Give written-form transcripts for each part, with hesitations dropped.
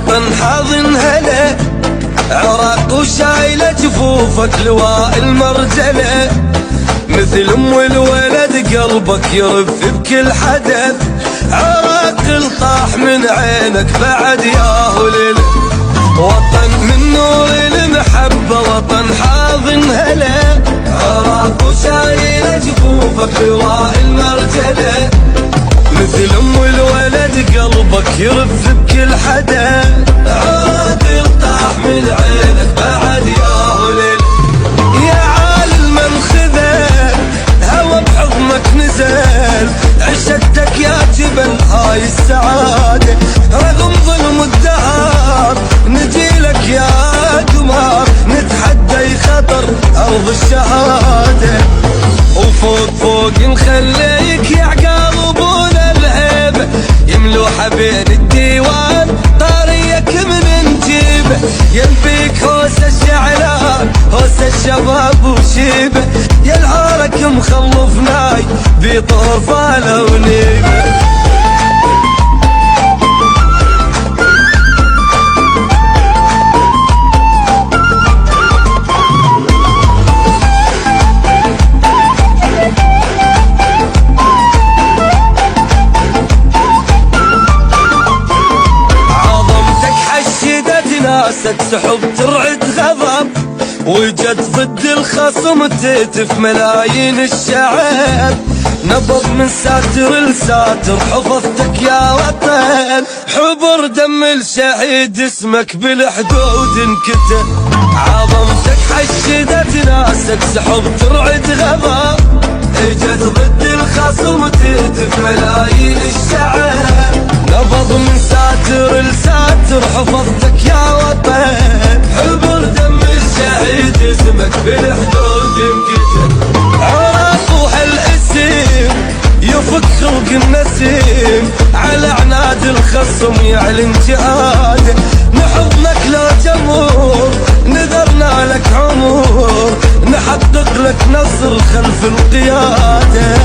وطن حاضن هلا، عراق وشايله جفوفك لواء المرجله، مثل ام الولد قلبك يرف بكل حدث، عراق الطاح من عينك بعد يا هلل، وطن من نور المحبه وطن حاضن هلا، عراق وشايله جفوفك لواء المرجله، مثل ام الولد قلبك يرف بكل حدا، عراق الطاح من عينك بعد يا هلل، يا عالم من خذل هوى بحضنك نزل، عشتك يا جبل هاي السعادة، رغم ظلم الدهر نجيلك يا قمر، نتحدى خطر أرض الشهادة، وفوق نخليك يا عقاب ابونا الهيبة، يملوحة بين الديوان طاريك من نجيبه، ينبيك هوس الشعلان هوس الشباب وشيبه، يا العارك مخلف ناي بيطور فاله ونيبه. ناسك سحب ترعد غضب، وجد ضد الخصم تهتف ملايين الشعب، نبض من ساتر لساتر حفظتك يا وطن، حبر دم الشهيد اسمك بالحدود انكتب، عظمتك حشدت ناسك سحب ترعد غضب، اجت ضد الخصم تهتف ملايين الشعب، نبض من ساتر لساتر حفظتك يا وطن، حبر دم الشهيد اسمك بالحدود انكتب، عراق وهالاسم يفك خلق النسيم، على عناد الخصم يعلن جهاده، نحضنك لو جمهور نذرنا لك عمور، نحقق لك نصر خلف القياده،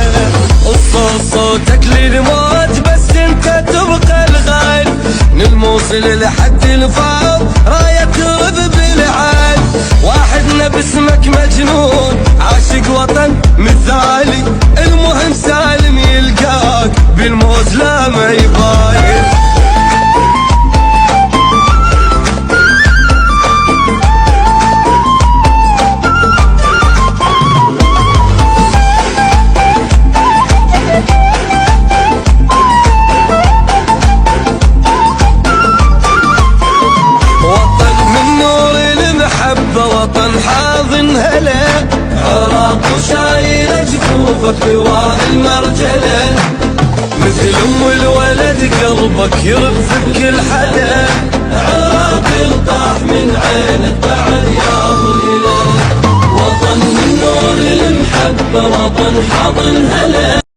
صوتك للموت بس انت تبقى الغالي، نلموصل لحد الفاض رايه ترد بالعال، واحدنا باسمك مجنون عاشق وطن مثالي، المهم سالم يلقاك بالموت لا ما يباين. وطن حاضن هلا، عراق وشايله جفوفك لواء المرجله، مثل ام الولد قلبك يرف بكل حدا، عراق الطاح من عينك بعد يا هلل، وطن من نور المحبه وطن حاضن هلا.